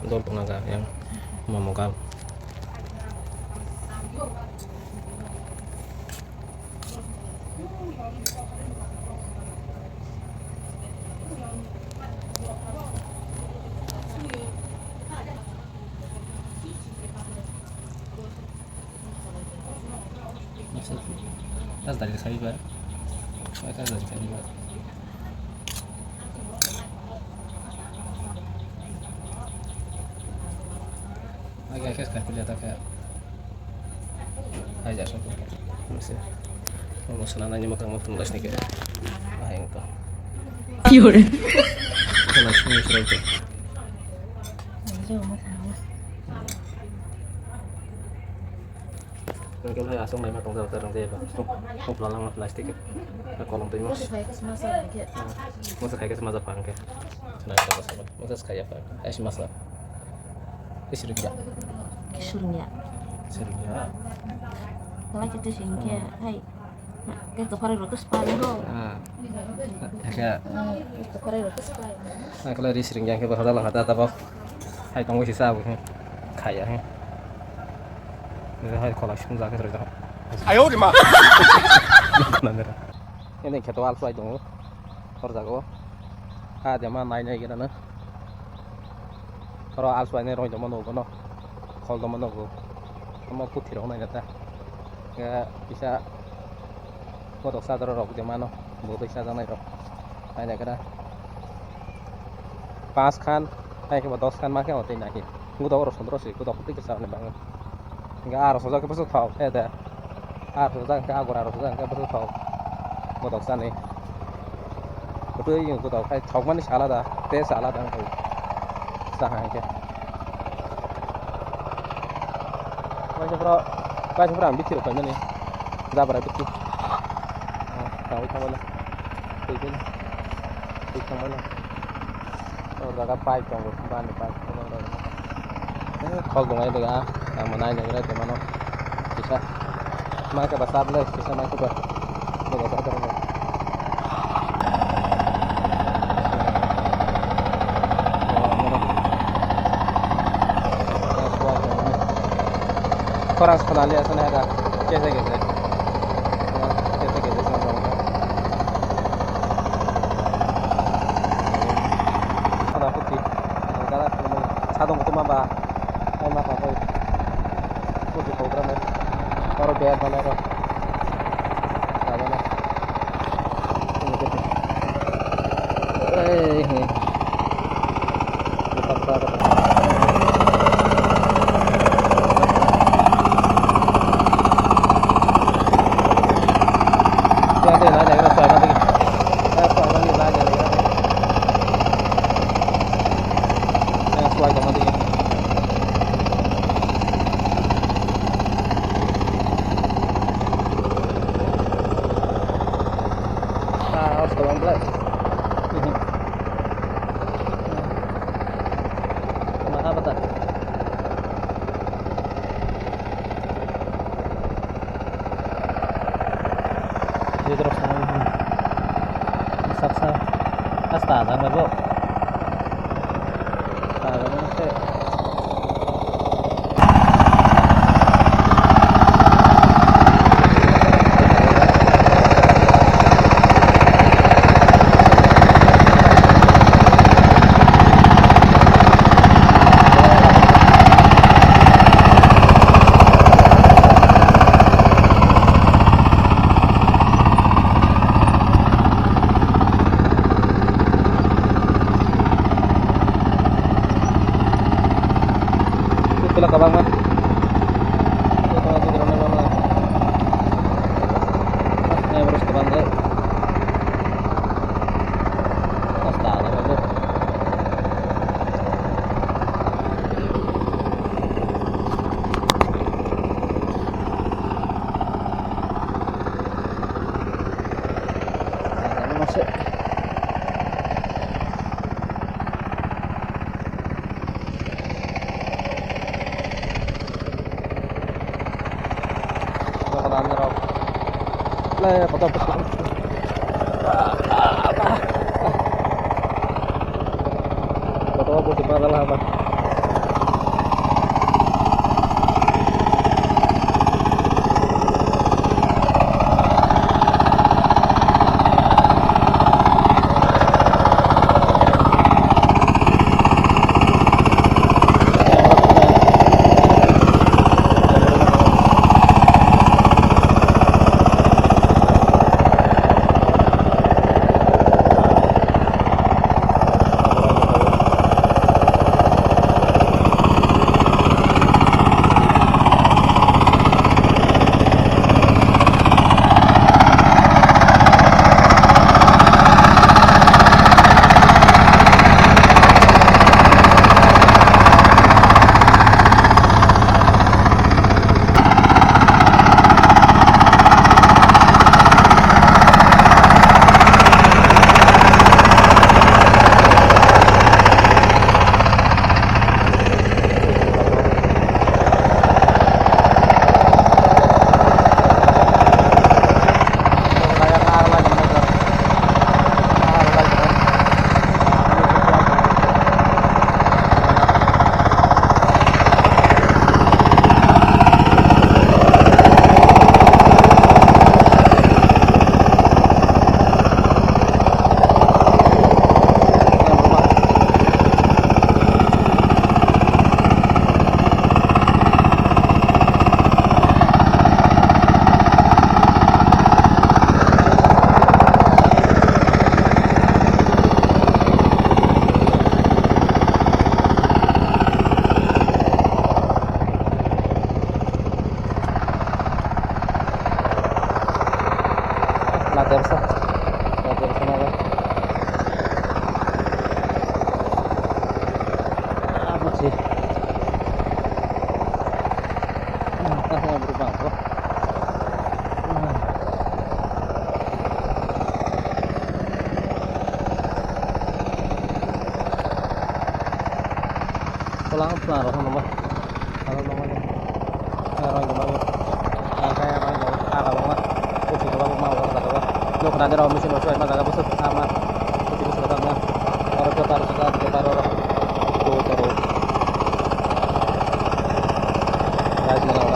dol pengaga yang memukal. Tas dari saya juga, tas dari saya juga. Agak sekali kelihatan kayak aja suatu masih mau senananya makan tulis nih kayak yang itu Fiore. langsung sudah itu mungkin saya asal main matang terang dia pak mau pulang plastik ke kolong tuh mas masa kayak semasa pangke nah apa sama masa kayak apa semasa sering Kisurnya. ya Kalau kita singkir, hai. Kita pare rotus pare ho. agak Kita pare rotus pare. nah kalau di sering yang kita lah kata apa hai tunggu sisa kayak ini hai kalau langsung jaga terus 哎呦我的妈！ ini kita alfa itu harus aku ada mana naiknya gitu nah kalau alfa ini roh zaman nopo no kalau zaman nopo kamu putih roh naik kata nggak bisa foto sadar roh di mana mau bisa jangan roh naik kata pas kan naik ke dos kan makin hotel naik gue tahu terus sih gue tahu putih kesana banget nggak harus saja ke tahu ada harus saja ke aku harus saja ke tahu gue tahu sana betul yang gue tahu kayak tahu mana salah dah teh salah dah tahu sah aja Baca berapa bitir apa ini? Dah berapa bitir? Tahu kamu lah. Itu kamu lah. Oh, dah pakai kamu, ban pakai. Kalau bunga itu kan, kamu nanya kira di mana? Bisa. Mereka besar lah, bisa mereka ber. Mereka besar lah. Orang sekolah lihat sana ada कैसे कैसे sama sama ada putih karena sadong itu mah enak apa putih program ya baru biar mana kok mana ini gitu tetap terus saksa hasta tanggal bro itulah kabang mah terus ke pantai hasta tanggal bro masuk lah ya foto foto apa sih malah apa lang plano ko naman. Ano naman yun? Meron naman yun. Kaya naman yun. Akala nga. Kung sino ba mawala ka ba? Look, nandiyan ako may sinusuay. Magkakabusot. Tama. Kung sino sa batang nga. Para sa taro sa taro. Taro. Taro. Guys na lang.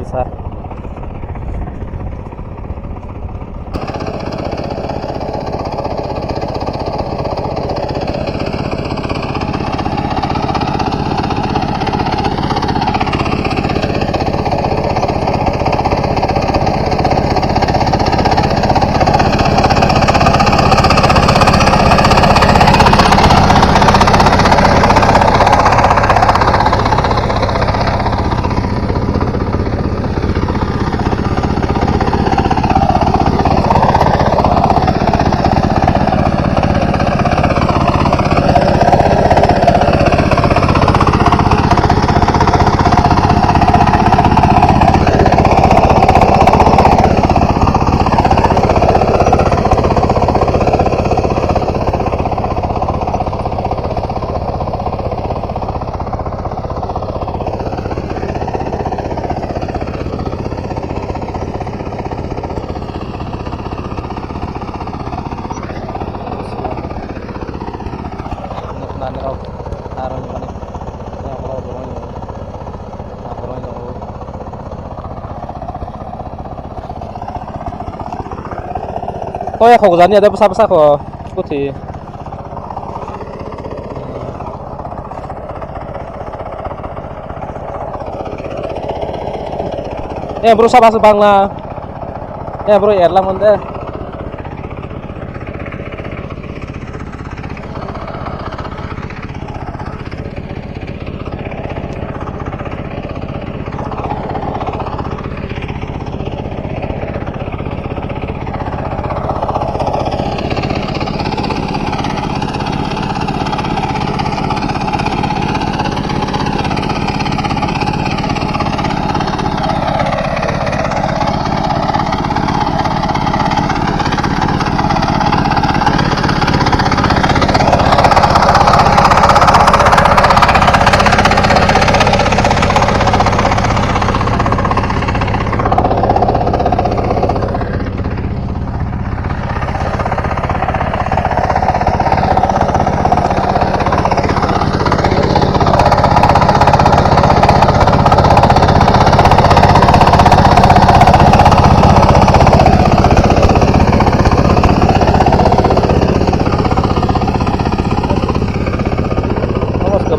Bisa. Oh ya, kokosannya ada besar-besar kok. Putih. Berusaha masuk bang lah. Ya bro, ya lang munde.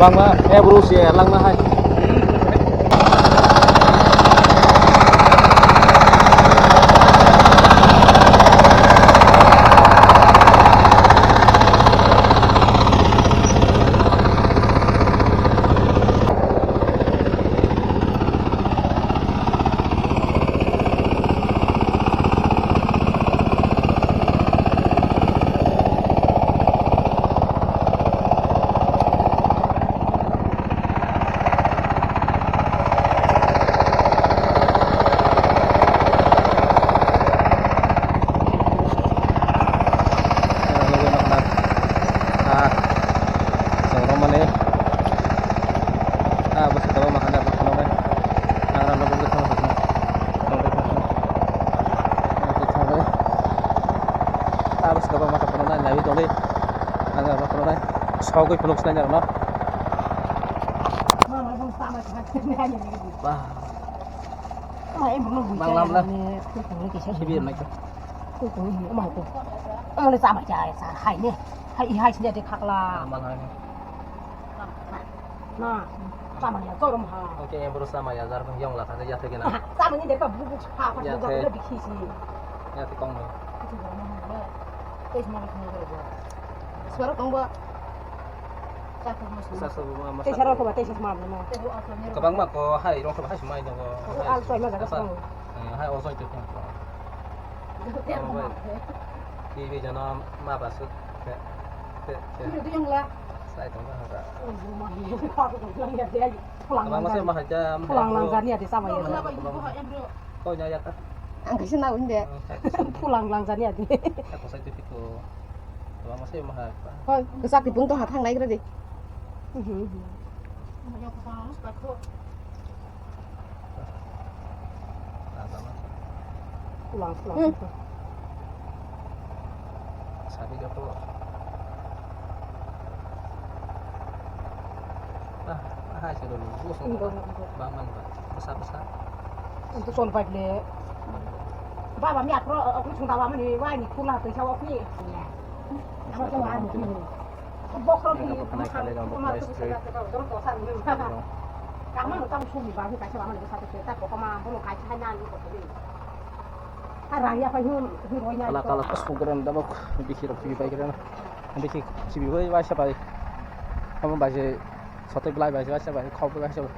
Bang mah, berusia lang mah. Abis ka ba makapuno na nabi dole. Ano ba puno na? Sogoy puno sa nanya no. Bah. em cũng nuôi Bằng năm lên. cuối cùng cái Chỉ biết mấy cái. cuối cùng mà cô ông lấy ra mà chạy xa hay nè hay xin để khắc là Aman hai. na ra mà nhà tôi làm hà Oke yang berusaha ya jar bang yong lah kan ya tegena. ra mà như để bà bút hà phải Dạ, được thế. cái bị khí gì Ya ti kong. cái mà không được rồi sekarang kamu buat saya pun masih Sa sa mas. cái sekarang kamu baca sih malam mana Kabang ma ko hai rong sa hai mai dong ko. al soi mà cái xong Hai o soi tu kan. Di bi jana ma ba su. Te. itu yang lah Sai tong ba ha. pulang Abang masih mah aja. pulang langgannya di sama ya Kau nya ya ta. ang kasi na hindi pulang langgannya di Aku sai tu piku. Abang masih mah apa. thôi cái xác thì chúng tôi học thang này cái gì pulang Sabi ka po. Hai sa dulu. Bang man ba. Basa-basa. untuk son phải để ba bà mẹ pro ở cái chúng ta bà mình vai thì cũng là từ sau khi nó cho ăn một mình bốc không thì mà tôi sẽ ra cái đó có sẵn nhưng cảm ơn trong chung thì vào cái sao mà được sao cái ta có mà không cái hai nan của tôi hai raya phải hơn rồi nha Kalau pas kugeran dabok dikir cibi bai kiran. Dikir cibi bai wa siapa? Kamu baca satu belai baca siapa? Kau baca siapa?